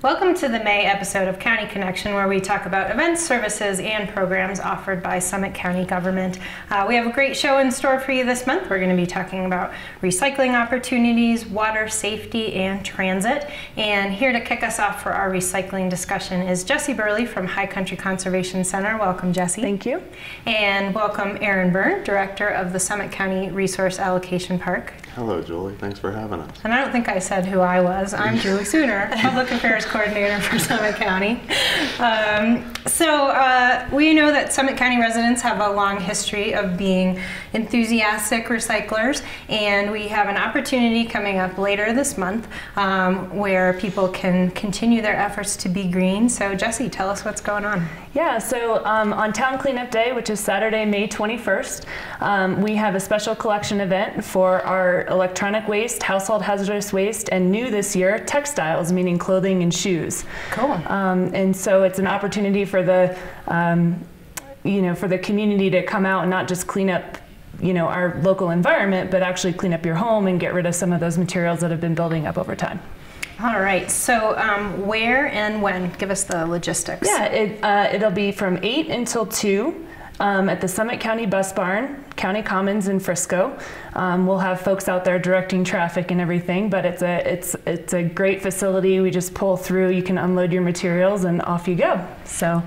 Welcome to the May episode of County Connection, where we talk about events, services, and programs offered by Summit County government. We have a great show in store for you this month. We're going to be talking about recycling opportunities, water safety, and transit. And here to kick us off for our recycling discussion is Jessie Burley from High Country Conservation Center. Welcome, Jessie. Thank you. And welcome Byrne, Director of the Summit County Resource Allocation Park. Hello, Julie. Thanks for having us. And I don't think I said who I was. I'm Julie Sutor, Public Affairs Coordinator for Summit County. We know that Summit County residents have a long history of being enthusiastic recyclers, and we have an opportunity coming up later this month where people can continue their efforts to be green. So Jessie, tell us what's going on. Yeah, so on Town Cleanup Day, which is Saturday, May 21st, we have a special collection event for our electronic waste, household hazardous waste, and new this year, textiles, meaning clothing and shoes. Cool. And so it's an opportunity for the, for the community to come out and not just clean up our local environment, but actually clean up your home and get rid of some of those materials that have been building up over time. All right, so where and when? Give us the logistics. Yeah, it'll be from 8 until 2 at the Summit County Bus Barn, County Commons in Frisco. We'll have folks out there directing traffic and everything, but it's a great facility. We just pull through, you can unload your materials and off you go. So.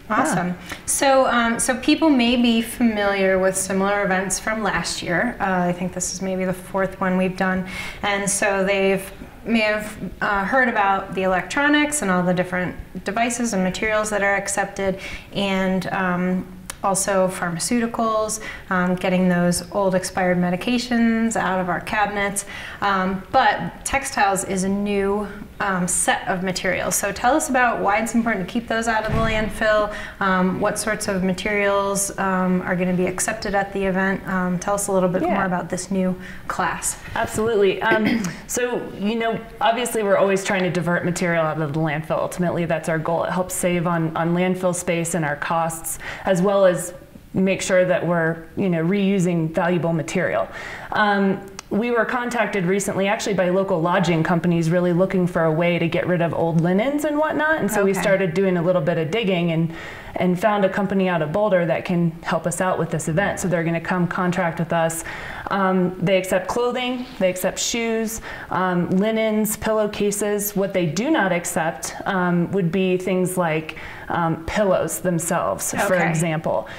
Awesome. Yeah. So people may be familiar with similar events from last year. I think this is maybe the 4th one we've done. And so they may have heard about the electronics and all the different devices and materials that are accepted, and also pharmaceuticals, getting those old expired medications out of our cabinets. But textiles is a new set of materials. So tell us about why it's important to keep those out of the landfill, what sorts of materials are going to be accepted at the event. Tell us a little bit more about this new class. Absolutely. So, obviously we're always trying to divert material out of the landfill. Ultimately, that's our goal. It helps save on landfill space and our costs, as well as make sure that we're, reusing valuable material. We were contacted recently actually by local lodging companies really looking for a way to get rid of old linens and whatnot. And so we started doing a little bit of digging and found a company out of Boulder that can help us out with this event. So they're going to come contract with us. They accept clothing, they accept shoes, linens, pillowcases. What they do not accept would be things like pillows themselves, for example,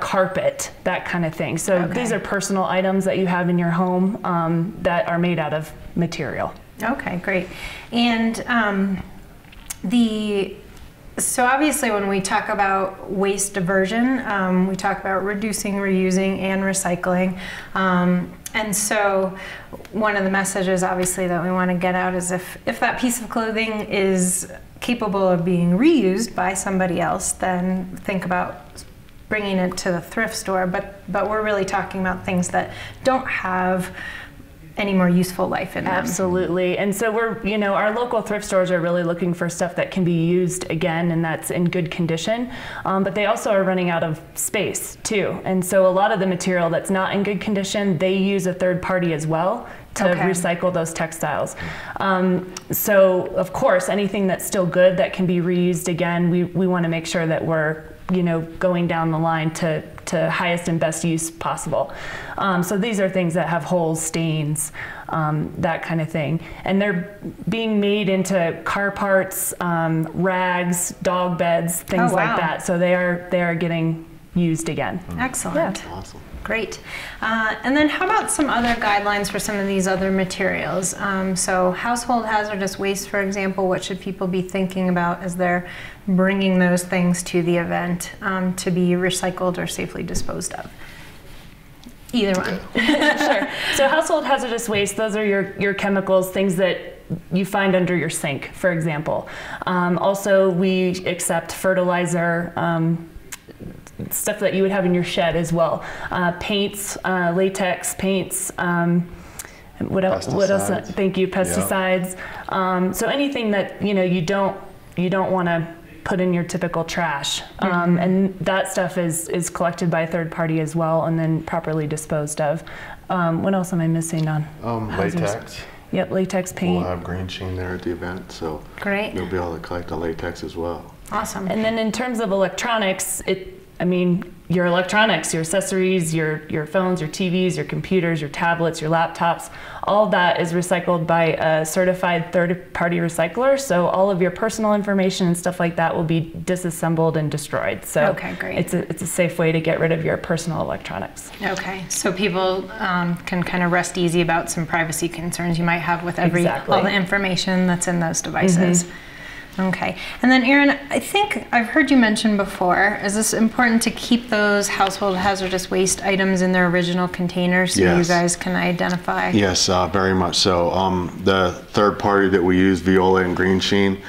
carpet, that kind of thing. So these are personal items that you have in your home that are made out of material. Okay, great. And so obviously when we talk about waste diversion, we talk about reducing, reusing, and recycling. And so one of the messages obviously that we want to get out is if that piece of clothing is capable of being reused by somebody else, then think about bringing it to the thrift store. But we're really talking about things that don't have any more useful life in them. Absolutely. And so we're, our local thrift stores are really looking for stuff that can be used again and that's in good condition. But they also are running out of space too. And so a lot of the material that's not in good condition, they use a third party as well to recycle those textiles. So of course, anything that's still good that can be reused again, we want to make sure that we're going down the line to highest and best use possible. So these are things that have holes, stains, that kind of thing. And they're being made into car parts, rags, dog beds, things like that. So they are getting used again. Excellent. Yeah. Awesome. Great. And then how about some other guidelines for some of these other materials? So household hazardous waste, for example, what should people be thinking about as they're bringing those things to the event to be recycled or safely disposed of? Either one. Sure. So household hazardous waste, those are your chemicals, things that you find under your sink, for example. Also, we accept fertilizer, stuff that you would have in your shed as well. Paints, latex paints, what else? Thank you, pesticides. So anything that you don't want to put in your typical trash. And that stuff is collected by a third party as well and then properly disposed of. What else am I missing on? Latex. Yep, latex paint. We'll have green sheen there at the event, so Great. you'll be able to collect the latex as well. Awesome. And then in terms of electronics, your electronics, your accessories, your phones, your TVs, your computers, your tablets, your laptops, all that is recycled by a certified third-party recycler. So all of your personal information and stuff like that will be disassembled and destroyed. So okay, great. It's a safe way to get rid of your personal electronics. Okay, so people can kind of rest easy about some privacy concerns you might have with all the information that's in those devices. Okay, and then Aaron, I think I've heard you mention before, is this important to keep those household hazardous waste items in their original containers so you guys can identify? Yes, very much so. The third party that we use, Viola and Green Sheen,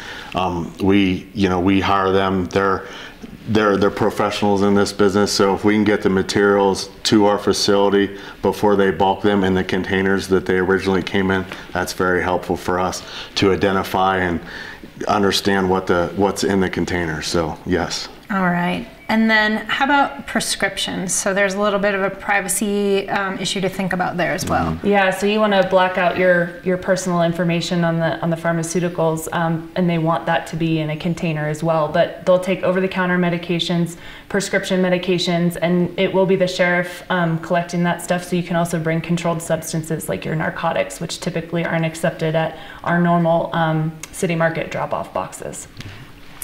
we hire them. They're professionals in this business, so if we can get the materials to our facility before they bulk them in the containers that they originally came in, that's very helpful for us to identify and understand what's in the container. So yes. All right. And then how about prescriptions? So there's a little bit of a privacy issue to think about there as well. Yeah, so you want to block out your personal information on the pharmaceuticals, and they want that to be in a container as well. But they'll take over-the-counter medications, prescription medications, and it will be the sheriff collecting that stuff. So you can also bring controlled substances like your narcotics, which typically aren't accepted at our normal city market drop-off boxes.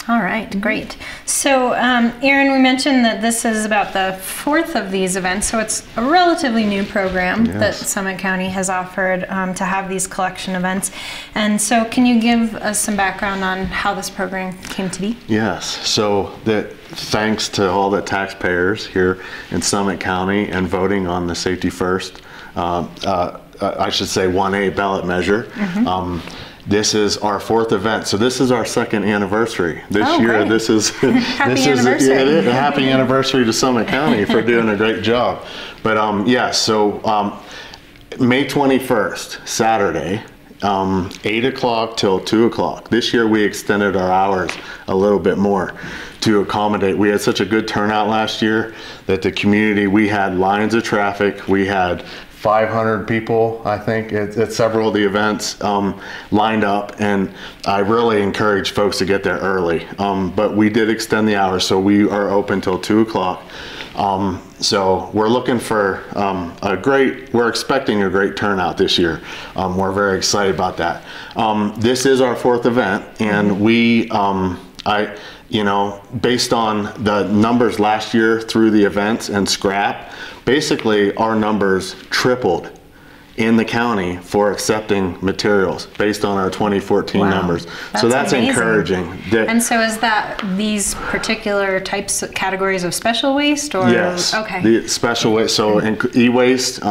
All right, great. So, Aaron, we mentioned that this is about the fourth of these events, so it's a relatively new program that Summit County has offered to have these collection events. And so, can you give us some background on how this program came to be? Yes, so thanks to all the taxpayers here in Summit County and voting on the Safety First, I should say 1A ballot measure. This is our fourth event, so this is our second anniversary this year. Great. This is happy anniversary. A happy anniversary to Summit County for doing a great job. But May 21st, Saturday, 8 o'clock till 2 o'clock. This year we extended our hours a little bit more to accommodate. We had such a good turnout last year that the community, we had lines of traffic, we had 500 people, I think, at several of the events lined up, and I really encourage folks to get there early. But we did extend the hours, so we are open till 2 o'clock. So we're looking for we're expecting a great turnout this year. We're very excited about that. This is our fourth event, and we, based on the numbers last year through the events and scrap, basically our numbers tripled in the county for accepting materials based on our 2014 numbers. So that's amazing. Encouraging. And so is that these particular categories of special waste, or? Yes, okay. The special waste, so in e-waste,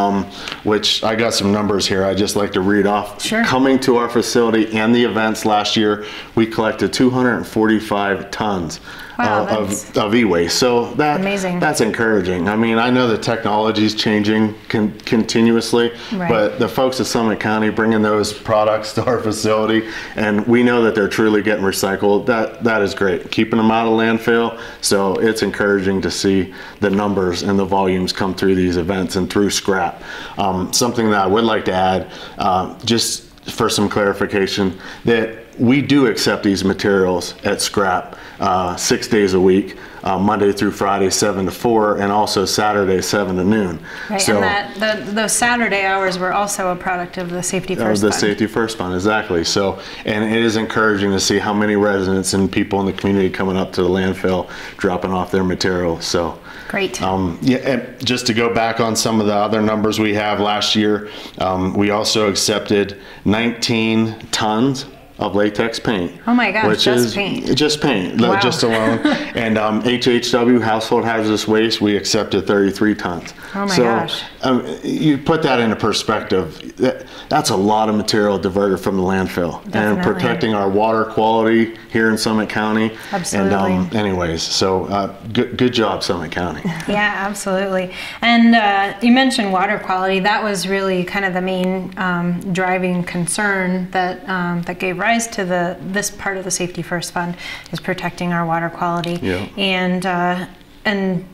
which I got some numbers here I'd just like to read off. Sure. Coming to our facility and the events last year, we collected 245 tons of e-waste. So that's encouraging. I mean, I know the technology is changing continuously, but the folks at Summit County bringing those products to our facility, and we know that they're truly getting recycled. That is great. Keeping them out of landfill. So it's encouraging to see the numbers and the volumes come through these events and through scrap. Something that I would like to add, just for some clarification, that we do accept these materials at scrap 6 days a week, Monday through Friday, 7 to 4, and also Saturday, 7 to noon. Right, so, and those Saturday hours were also a product of the Safety First Fund. The Safety First Fund, exactly. So, and it is encouraging to see how many residents and people in the community coming up to the landfill, dropping off their material. So. Great. And just to go back on some of the other numbers we have last year, we also accepted 19 tons of latex paint. Oh my gosh, which just is paint. Just paint, Wow. just alone. And HHW, household hazardous waste, we accepted 33 tons. Oh my gosh. You put that into perspective, that's a lot of material diverted from the landfill. Definitely. And protecting our water quality here in Summit County. Absolutely. And anyways, so good job, Summit County. Yeah, absolutely. And you mentioned water quality. That was really kind of the main driving concern that gave rise to this part of the Safety First Fund, is protecting our water quality. Yeah. And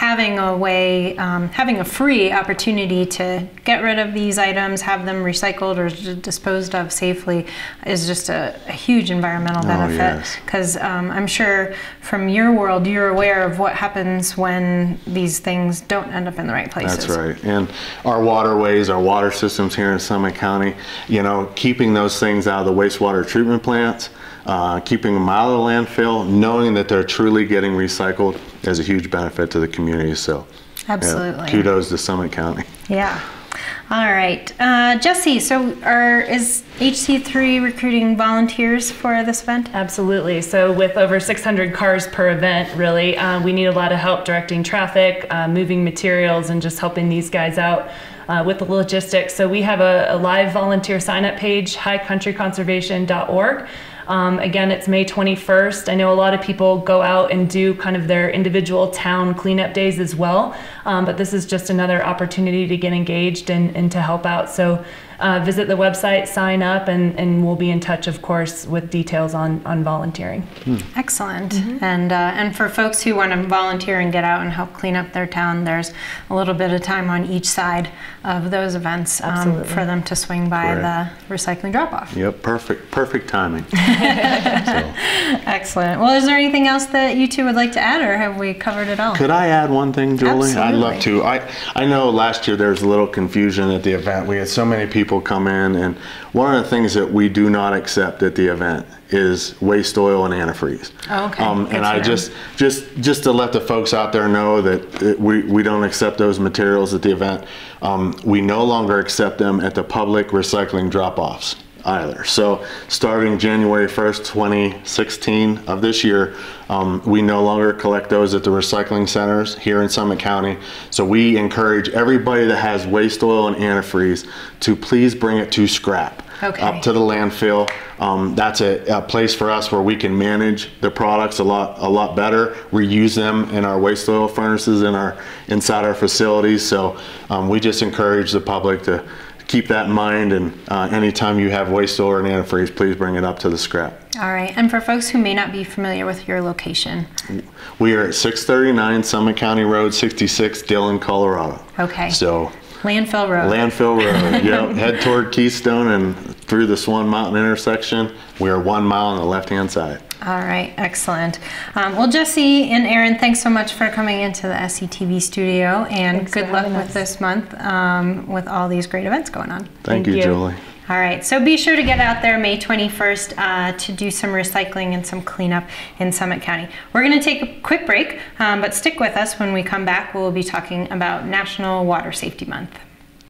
having a way, having a free opportunity to get rid of these items, have them recycled or disposed of safely is just a huge environmental benefit. Because I'm sure from your world, you're aware of what happens when these things don't end up in the right places. That's right. And our waterways, our water systems here in Summit County, you know, keeping those things out of the wastewater treatment plants, keeping them out of the landfill, knowing that they're truly getting recycled is a huge benefit to the community. So absolutely. Yeah, kudos to Summit County. Yeah. All right. Jessie, so is HC3 recruiting volunteers for this event? Absolutely. So with over 600 cars per event, really, we need a lot of help directing traffic, moving materials, and just helping these guys out with the logistics. So we have a live volunteer sign-up page, highcountryconservation.org. Again, it's May 21st. I know a lot of people go out and do kind of their individual town cleanup days as well, but this is just another opportunity to get engaged and to help out. So visit the website, sign up, and we'll be in touch, of course, with details on volunteering. Excellent. And for folks who want to volunteer and get out and help clean up their town, there's a little bit of time on each side of those events for them to swing by the recycling drop-off. Yep, perfect timing. Excellent. Well, is there anything else that you two would like to add, or have we covered it all? Could I add one thing, Julie? Absolutely. I'd love to. I know last year there was a little confusion at the event. We had so many people come in, and one of the things that we do not accept at the event is waste oil and antifreeze. Okay. And I just to let the folks out there know that we don't accept those materials at the event. We no longer accept them at the public recycling drop-offs either. So starting January 1st, 2016 of this year, we no longer collect those at the recycling centers here in Summit County. So we encourage everybody that has waste oil and antifreeze to please bring it to scrap. Okay. Up to the landfill. That's a place for us where we can manage the products a lot better, reuse them in our waste oil furnaces inside our facilities. So we just encourage the public to keep that in mind, and anytime you have waste oil or antifreeze, please bring it up to the scrap. All right. And for folks who may not be familiar with your location, we are at 639 Summit County Road 66, Dillon, Colorado. Okay. So Landfill Road. Landfill Road, yep. Head toward Keystone and through the Swan Mountain intersection. We are 1 mile on the left-hand side. All right, excellent. Well, Jessie and Aaron, thanks so much for coming into the SCTV studio, and good luck with this month with all these great events going on. Thank you, Julie. All right, so be sure to get out there May 21st to do some recycling and some cleanup in Summit County. We're going to take a quick break, but stick with us. When we come back, we'll be talking about National Water Safety Month.